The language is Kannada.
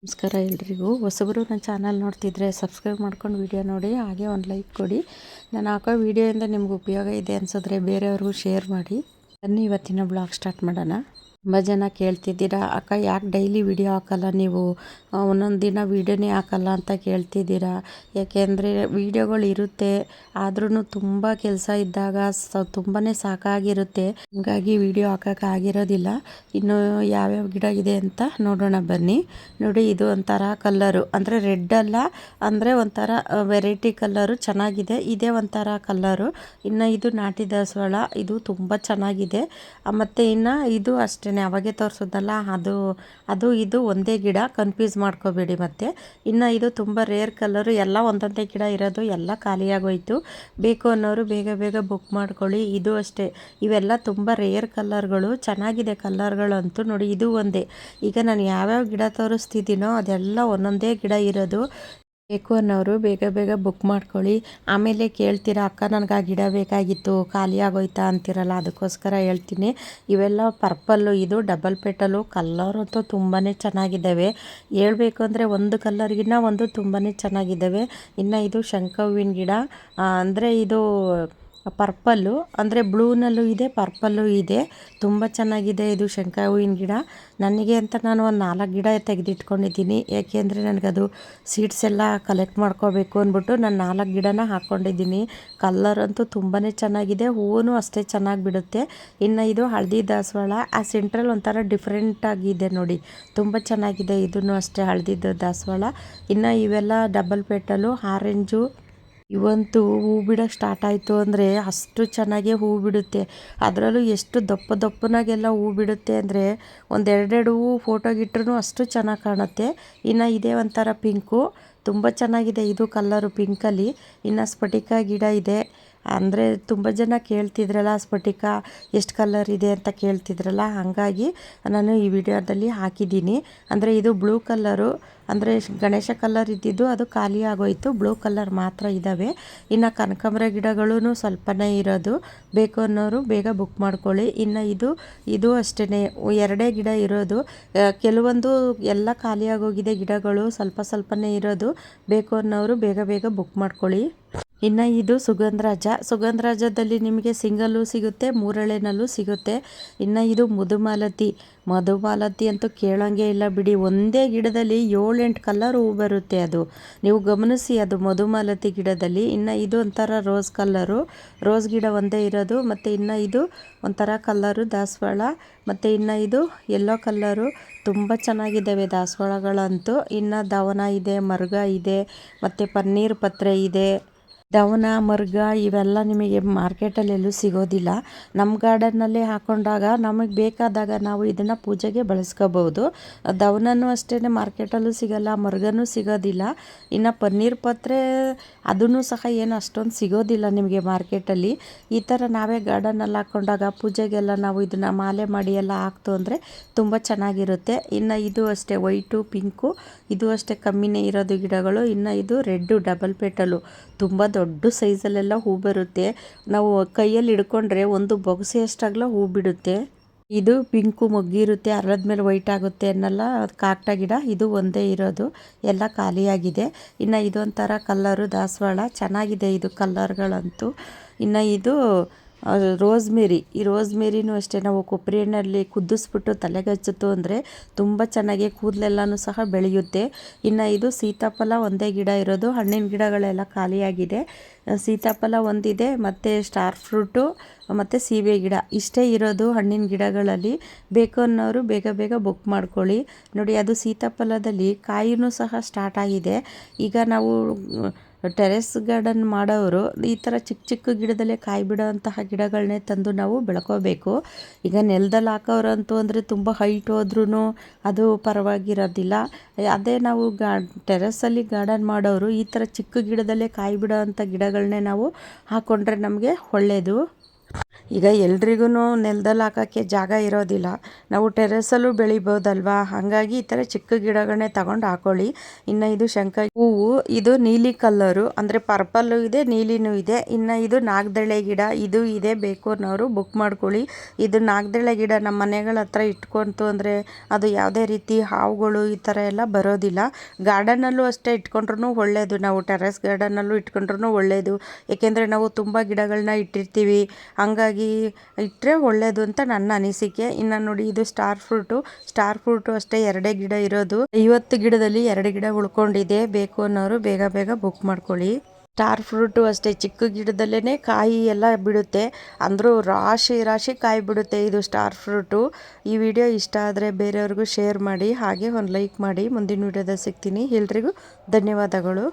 ನಮಸ್ಕಾರ ಎಲ್ರಿಗೂ. ಹೊಸಬರು ನನ್ನ ಚಾನಲ್ ನೋಡ್ತಿದ್ರೆ ಸಬ್ಸ್ಕ್ರೈಬ್ ಮಾಡ್ಕೊಂಡು ವಿಡಿಯೋ ನೋಡಿ, ಹಾಗೆ ಒಂದು ಲೈಕ್ ಕೊಡಿ. ನಾನು ಹಾಕೋ ವಿಡಿಯೋಯಿಂದ ನಿಮ್ಗೆ ಉಪಯೋಗ ಇದೆ ಅನಿಸಿದ್ರೆ ಬೇರೆಯವ್ರಿಗೂ ಶೇರ್ ಮಾಡಿ. ಬನ್ನಿ ಇವತ್ತಿನ ಬ್ಲಾಗ್ ಸ್ಟಾರ್ಟ್ ಮಾಡೋಣ. ತುಂಬ ಜನ ಕೇಳ್ತಿದ್ದೀರಾ, ಅಕ್ಕ ಯಾಕೆ ಡೈಲಿ ವಿಡಿಯೋ ಹಾಕಲ್ಲ ನೀವು, ಒಂದೊಂದು ದಿನ ವೀಡಿಯೋನೇ ಹಾಕಲ್ಲ ಅಂತ ಕೇಳ್ತಿದ್ದೀರಾ. ಯಾಕೆಂದರೆ ವೀಡಿಯೋಗಳು ಇರುತ್ತೆ, ಆದ್ರೂ ತುಂಬ ಕೆಲಸ ಇದ್ದಾಗ ತುಂಬಾ ಸಾಕಾಗಿರುತ್ತೆ. ಹಾಗಾಗಿ ವಿಡಿಯೋ ಹಾಕೋಕ್ಕಾಗಿರೋದಿಲ್ಲ. ಇನ್ನು ಯಾವ್ಯಾವ ಗಿಡ ಇದೆ ಅಂತ ನೋಡೋಣ ಬನ್ನಿ. ನೋಡಿ, ಇದು ಒಂಥರ ಕಲ್ಲರು, ಅಂದರೆ ರೆಡ್ ಅಲ್ಲ, ಅಂದರೆ ಒಂಥರ ವೆರೈಟಿ ಕಲ್ಲರು ಚೆನ್ನಾಗಿದೆ. ಇದೇ ಒಂಥರ ಕಲ್ಲರು. ಇನ್ನು ಇದು ನಾಟಿ ದಾಸವಾಳ, ಇದು ತುಂಬ ಚೆನ್ನಾಗಿದೆ. ಮತ್ತು ಇನ್ನು ಇದು ಅಷ್ಟೇ, ಅವಾಗೆ ತೋರಿಸೋದಲ್ಲ, ಅದು ಇದು ಒಂದೇ ಗಿಡ, ಕನ್ಫ್ಯೂಸ್ ಮಾಡ್ಕೋಬೇಡಿ. ಮತ್ತು ಇನ್ನು ಇದು ತುಂಬ ರೇರ್ ಕಲರು, ಎಲ್ಲ ಒಂದೊಂದೇ ಗಿಡ ಇರೋದು, ಎಲ್ಲ ಖಾಲಿಯಾಗೋಯ್ತು. ಬೇಕು ಅನ್ನೋರು ಬೇಗ ಬೇಗ ಬುಕ್ ಮಾಡ್ಕೊಳ್ಳಿ. ಇದು ಅಷ್ಟೇ, ಇವೆಲ್ಲ ತುಂಬ ರೇರ್ ಕಲರ್ಗಳು, ಚೆನ್ನಾಗಿದೆ ಕಲರ್ಗಳಂತೂ. ನೋಡಿ, ಇದು ಒಂದೇ. ಈಗ ನಾನು ಯಾವ್ಯಾವ ಗಿಡ ತೋರಿಸ್ತಿದ್ದೀನೋ ಅದೆಲ್ಲ ಒಂದೊಂದೇ ಗಿಡ ಇರೋದು. ಬೇಕು ಅನ್ನೋರು ಬೇಗ ಬೇಗ ಬುಕ್ ಮಾಡ್ಕೊಳ್ಳಿ. ಆಮೇಲೆ ಕೇಳ್ತೀರಾ, ಅಕ್ಕ ನನಗೆ ಆ ಗಿಡ ಬೇಕಾಗಿತ್ತು, ಖಾಲಿ ಆಗೋಯ್ತಾ ಅಂತಿರಲ್ಲ, ಅದಕ್ಕೋಸ್ಕರ ಹೇಳ್ತೀನಿ. ಇವೆಲ್ಲ ಪರ್ಪಲ್ಲು, ಇದು ಡಬಲ್ ಪೆಟಲು. ಕಲ್ಲರ್ ಅಂತೂ ತುಂಬಾ ಚೆನ್ನಾಗಿದ್ದಾವೆ. ಹೇಳ್ಬೇಕು ಅಂದರೆ ಒಂದು ಕಲ್ಲರ್ಗಿನ್ನ ಒಂದು ತುಂಬಾ ಚೆನ್ನಾಗಿದ್ದಾವೆ. ಇನ್ನು ಇದು ಶಂಖ ಹೂವಿನ ಗಿಡ, ಅಂದರೆ ಇದು ಪರ್ಪಲ್ಲು, ಅಂದರೆ ಬ್ಲೂನಲ್ಲೂ ಇದೆ, ಪರ್ಪಲ್ಲು ಇದೆ. ತುಂಬ ಚೆನ್ನಾಗಿದೆ ಇದು ಶಂಖ ಹೂವಿನ ಗಿಡ. ನನಗೆ ಅಂತ ನಾನು ಒಂದು 4 ಗಿಡ ತೆಗೆದಿಟ್ಕೊಂಡಿದ್ದೀನಿ. ಏಕೆಂದರೆ ನನಗದು ಸೀಡ್ಸ್ ಎಲ್ಲ ಕಲೆಕ್ಟ್ ಮಾಡ್ಕೋಬೇಕು ಅಂದ್ಬಿಟ್ಟು ನಾನು 4 ಗಿಡನ ಹಾಕ್ಕೊಂಡಿದ್ದೀನಿ. ಕಲ್ಲರ್ ಅಂತೂ ತುಂಬಾ ಚೆನ್ನಾಗಿದೆ, ಹೂವು ಅಷ್ಟೇ ಚೆನ್ನಾಗಿ ಬಿಡುತ್ತೆ. ಇನ್ನು ಇದು ಹಳದಿ ದಾಸವಾಳ, ಆ ಸೆಂಟ್ರಲ್ ಒಂಥರ ಡಿಫ್ರೆಂಟಾಗಿದೆ ನೋಡಿ, ತುಂಬ ಚೆನ್ನಾಗಿದೆ. ಇದನ್ನು ಅಷ್ಟೇ ಹಳದಿದ್ದು ದಾಸವಾಳ. ಇನ್ನು ಇವೆಲ್ಲ ಡಬಲ್ ಪೆಟಲು, ಆರೆಂಜು. ಇವಂತೂ ಹೂ ಬಿಡೋಕ್ಕೆ ಸ್ಟಾರ್ಟ್ ಆಯಿತು ಅಂದರೆ ಅಷ್ಟು ಚೆನ್ನಾಗೇ ಹೂ ಬಿಡುತ್ತೆ. ಅದರಲ್ಲೂ ಎಷ್ಟು ದಪ್ಪ ದಪ್ಪನಾಗೆಲ್ಲ ಹೂ ಬಿಡುತ್ತೆ ಅಂದರೆ ಒಂದೆರಡೆರಡು ಹೂವು ಫೋಟೋಗಿಟ್ರೂ ಅಷ್ಟು ಚೆನ್ನಾಗಿ ಕಾಣುತ್ತೆ. ಇನ್ನು ಇದೇ ಒಂಥರ ಪಿಂಕು, ತುಂಬ ಚೆನ್ನಾಗಿದೆ ಇದು ಕಲ್ಲರು ಪಿಂಕಲ್ಲಿ. ಇನ್ನು ಸ್ಫಟಿಕ ಗಿಡ ಇದೆ, ಅಂದರೆ ತುಂಬ ಜನ ಕೇಳ್ತಿದ್ರಲ್ಲ ಸ್ಫಟಿಕ ಎಷ್ಟು ಕಲರ್ ಇದೆ ಅಂತ ಕೇಳ್ತಿದ್ರಲ್ಲ, ಹಾಗಾಗಿ ನಾನು ಈ ವಿಡಿಯೋದಲ್ಲಿ ಹಾಕಿದ್ದೀನಿ. ಅಂದರೆ ಇದು ಬ್ಲೂ ಕಲ್ಲರು, ಅಂದರೆ ಗಣೇಶ ಕಲ್ಲರ್ ಇದ್ದಿದ್ದು ಅದು ಖಾಲಿ ಆಗೋಯಿತು, ಬ್ಲೂ ಕಲ್ಲರ್ ಮಾತ್ರ ಇದ್ದಾವೆ. ಇನ್ನು ಕನಕಾಂಬರ ಗಿಡಗಳೂ ಸ್ವಲ್ಪನೇ ಇರೋದು, ಬೇಕು ಅನ್ನೋರು ಬೇಗ ಬುಕ್ ಮಾಡ್ಕೊಳ್ಳಿ. ಇನ್ನು ಇದು ಅಷ್ಟೇ, 2 ಗಿಡ ಇರೋದು. ಕೆಲವೊಂದು ಎಲ್ಲ ಖಾಲಿಯಾಗೋಗಿದೆ ಗಿಡಗಳು, ಸ್ವಲ್ಪನೇ ಇರೋದು. ಬೇಕು ಅನ್ನೋರು ಬೇಗ ಬೇಗ ಬುಕ್ ಮಾಡ್ಕೊಳ್ಳಿ. ಇನ್ನು ಇದು ಸುಗಂಧರಾಜದಲ್ಲಿ ನಿಮಗೆ ಸಿಂಗಲ್ಲು ಸಿಗುತ್ತೆ, ಮೂರಳೆನಲ್ಲೂ ಸಿಗುತ್ತೆ. ಇನ್ನು ಇದು ಮಧುಮಾಲತಿ ಅಂತೂ ಕೇಳೋಂಗೆ ಇಲ್ಲ ಬಿಡಿ. ಒಂದೇ ಗಿಡದಲ್ಲಿ 7-8 ಕಲರ್ ಹೂ ಬರುತ್ತೆ, ಅದು ನೀವು ಗಮನಿಸಿ, ಅದು ಮಧುಮಾಲತಿ ಗಿಡದಲ್ಲಿ. ಇನ್ನು ಇದು ಒಂಥರ ರೋಸ್ ಕಲ್ಲರು, ರೋಸ್ ಗಿಡ ಒಂದೇ ಇರೋದು. ಮತ್ತು ಇನ್ನು ಇದು ಒಂಥರ ಕಲ್ಲರು ದಾಸವಾಳ. ಮತ್ತು ಇನ್ನು ಇದು ಯೆಲ್ಲೋ ಕಲ್ಲರು. ತುಂಬ ಚೆನ್ನಾಗಿದ್ದಾವೆ ದಾಸವಾಳಗಳಂತೂ. ಇನ್ನು ದವನ ಇದೆ, ಮರ್ಗ ಇದೆ, ಮತ್ತು ಪನ್ನೀರ್ ಪತ್ರೆ ಇದೆ. ದವನ, ಮರ್ಗ ಇವೆಲ್ಲ ನಿಮಗೆ ಮಾರ್ಕೆಟಲ್ಲಿ ಎಲ್ಲೂ ಸಿಗೋದಿಲ್ಲ. ನಮ್ಮ ಗಾರ್ಡನ್ನಲ್ಲೇ ಹಾಕ್ಕೊಂಡಾಗ ನಮಗೆ ಬೇಕಾದಾಗ ನಾವು ಇದನ್ನು ಪೂಜೆಗೆ ಬಳಸ್ಕೋಬೋದು. ದವನನೂ ಅಷ್ಟೇ, ಮಾರ್ಕೆಟಲ್ಲೂ ಸಿಗೋಲ್ಲ, ಮರ್ಗನೂ ಸಿಗೋದಿಲ್ಲ. ಇನ್ನು ಪನ್ನೀರ್ ಪತ್ರೆ ಅದನ್ನು ಸಹ ಏನು ಅಷ್ಟೊಂದು ಸಿಗೋದಿಲ್ಲ ನಿಮಗೆ ಮಾರ್ಕೆಟಲ್ಲಿ. ಈ ಥರ ನಾವೇ ಗಾರ್ಡನಲ್ಲಿ ಹಾಕ್ಕೊಂಡಾಗ ಪೂಜೆಗೆಲ್ಲ ನಾವು ಇದನ್ನು ಮಾಲೆ ಮಾಡಿ ಎಲ್ಲ ಹಾಕ್ತು ಅಂದರೆ ತುಂಬ ಚೆನ್ನಾಗಿರುತ್ತೆ. ಇನ್ನು ಇದು ಅಷ್ಟೇ, ವೈಟು ಪಿಂಕು, ಇದು ಅಷ್ಟೇ ಕಮ್ಮಿನೇ ಇರೋದು ಗಿಡಗಳು. ಇನ್ನು ಇದು ರೆಡ್ಡು ಡಬಲ್ ಪೆಟಲು, ತುಂಬ ದೊಡ್ಡ ಸೈಜಲ್ಲೆಲ್ಲ ಹೂ ಬರುತ್ತೆ. ನಾವು ಕೈಯಲ್ಲಿ ಹಿಡ್ಕೊಂಡ್ರೆ ಒಂದು ಬೊಗಸೆಯಷ್ಟಾಗಲ ಹೂ ಬಿಡುತ್ತೆ. ಇದು ಪಿಂಕು ಮೊಗ್ಗಿರುತ್ತೆ, ಅರ್ಳದ ಮೇಲೆ ವೈಟ್ ಆಗುತ್ತೆ ಅನ್ನಲ್ಲ, ಅದು ಕಾಕಡ ಗಿಡ. ಇದು ಒಂದೇ ಇರೋದು, ಎಲ್ಲ ಖಾಲಿಯಾಗಿದೆ. ಇನ್ನು ಇದೊಂಥರ ಕಲ್ಲರು ದಾಸವಾಳ, ಚೆನ್ನಾಗಿದೆ ಇದು ಕಲ್ಲರ್ಗಳಂತೂ. ಇನ್ನು ಇದು ರೋಸ್ಮೇರಿ. ಈ ರೋಸ್ಮೇರಿನೂ ಅಷ್ಟೇ, ನಾವು ಕೊಬ್ಬರಿ ಎಣ್ಣೆಯಲ್ಲಿ ಕುದಿಸ್ಬಿಟ್ಟು ತಲೆಗೆ ಹಚ್ಚಿತು ಅಂದರೆ ತುಂಬ ಚೆನ್ನಾಗಿ ಕೂದಲೆಲ್ಲನೂ ಸಹ ಬೆಳೆಯುತ್ತೆ. ಇನ್ನು ಇದು ಸೀತಾಫಲ ಒಂದೇ ಗಿಡ ಇರೋದು, ಹಣ್ಣಿನ ಗಿಡಗಳೆಲ್ಲ ಖಾಲಿಯಾಗಿದೆ. ಸೀತಾಫಲ ಒಂದಿದೆ, ಮತ್ತು ಸ್ಟಾರ್ ಫ್ರೂಟು, ಮತ್ತು ಸೀಬೆ ಗಿಡ, ಇಷ್ಟೇ ಇರೋದು ಹಣ್ಣಿನ ಗಿಡಗಳಲ್ಲಿ. ಬೇಕು ಅನ್ನೋರು ಬೇಗ ಬೇಗ ಬುಕ್ ಮಾಡ್ಕೊಳ್ಳಿ. ನೋಡಿ, ಅದು ಸೀತಾಫಲದಲ್ಲಿ ಕಾಯಿನೂ ಸಹ ಸ್ಟಾರ್ಟ್ ಆಗಿದೆ. ಈಗ ನಾವು ಟೆರೆಸ್ ಗಾರ್ಡನ್ ಮಾಡೋರು ಈ ಥರ ಚಿಕ್ಕ ಚಿಕ್ಕ ಗಿಡದಲ್ಲೇ ಕಾಯಿ ಬಿಡೋವಂತಹ ಗಿಡಗಳನ್ನೇ ತಂದು ನಾವು ಬೆಳ್ಕೋಬೇಕು. ಈಗ ನೆಲದಲ್ಲಿ ಹಾಕೋರಂತೂ ಅಂದರೆ ತುಂಬ ಹೈಟ್ ಹೋದ್ರೂ ಅದು ಪರವಾಗಿರೋದಿಲ್ಲ. ಅದೇ ನಾವು ಟೆರೆಸಲ್ಲಿ ಗಾರ್ಡನ್ ಮಾಡೋರು ಈ ಥರ ಚಿಕ್ಕ ಗಿಡದಲ್ಲೇ ಕಾಯಿ ಬಿಡೋವಂಥ ಗಿಡಗಳನ್ನೇ ನಾವು ಹಾಕ್ಕೊಂಡ್ರೆ ನಮಗೆ ಒಳ್ಳೆಯದು. ಈಗ ಎಲ್ರಿಗೂ ನೆಲದಲ್ಲಿ ಹಾಕೋಕ್ಕೆ ಜಾಗ ಇರೋದಿಲ್ಲ, ನಾವು ಟೆರೆಸಲ್ಲೂ ಬೆಳಿಬೋದಲ್ವಾ. ಹಾಗಾಗಿ ಈ ಥರ ಚಿಕ್ಕ ಗಿಡಗಳನ್ನೇ ತಗೊಂಡು ಹಾಕೊಳ್ಳಿ. ಇನ್ನು ಇದು ಹೂವು, ಇದು ನೀಲಿ ಕಲ್ಲರು ಅಂದರೆ ಪರ್ಪಲ್ಲು ಇದೆ, ನೀಲಿನೂ ಇದೆ. ಇನ್ನು ಇದು ನಾಗದೆಳೆ ಗಿಡ, ಇದು ಇದೆ, ಬೇಕು ಅನ್ನೋರು ಬುಕ್ ಮಾಡ್ಕೊಳ್ಳಿ. ಇದು ನಾಗದೆಳೆ ಗಿಡ ನಮ್ಮ ಮನೆಗಳ ಹತ್ರ ಇಟ್ಕೊಂತು ಅಂದರೆ ಅದು ಯಾವುದೇ ರೀತಿ ಹಾವುಗಳು ಈ ಥರ ಎಲ್ಲ ಬರೋದಿಲ್ಲ. ಗಾರ್ಡನಲ್ಲೂ ಅಷ್ಟೇ ಇಟ್ಕೊಂಡ್ರೂ ಒಳ್ಳೆಯದು, ನಾವು ಟೆರೆಸ್ ಗಾರ್ಡನಲ್ಲೂ ಇಟ್ಕೊಂಡ್ರೂ ಒಳ್ಳೆಯದು. ಏಕೆಂದರೆ ನಾವು ತುಂಬ ಗಿಡಗಳನ್ನ ಇಟ್ಟಿರ್ತೀವಿ, ಹಂಗಾಗಿ ಇಟ್ಟರೆ ಒಳ್ಳೆಯದು ಅಂತ ನನ್ನ ಅನಿಸಿಕೆ. ಇನ್ನು ನೋಡಿ, ಇದು ಸ್ಟಾರ್ ಫ್ರೂಟು ಅಷ್ಟೇ 2 ಗಿಡ ಇರೋದು. 50 ಗಿಡದಲ್ಲಿ 2 ಗಿಡ ಉಳ್ಕೊಂಡಿದೆ. ಬೇಕು ಅನ್ನೋರು ಬೇಗ ಬೇಗ ಬುಕ್ ಮಾಡ್ಕೊಳ್ಳಿ. ಸ್ಟಾರ್ ಫ್ರೂಟು ಅಷ್ಟೇ ಚಿಕ್ಕ ಗಿಡದಲ್ಲೇ ಕಾಯಿ ಎಲ್ಲ ಬಿಡುತ್ತೆ, ಅಂದರೂ ರಾಶಿ ಕಾಯಿ ಬಿಡುತ್ತೆ ಇದು ಸ್ಟಾರ್ ಫ್ರೂಟು. ಈ ವಿಡಿಯೋ ಇಷ್ಟ ಆದರೆ ಬೇರೆಯವ್ರಿಗೂ ಶೇರ್ ಮಾಡಿ, ಹಾಗೆ ಒಂದು ಲೈಕ್ ಮಾಡಿ. ಮುಂದಿನ ವಿಡಿಯೋದಲ್ಲಿ ಸಿಗ್ತೀನಿ. ಎಲ್ರಿಗೂ ಧನ್ಯವಾದಗಳು.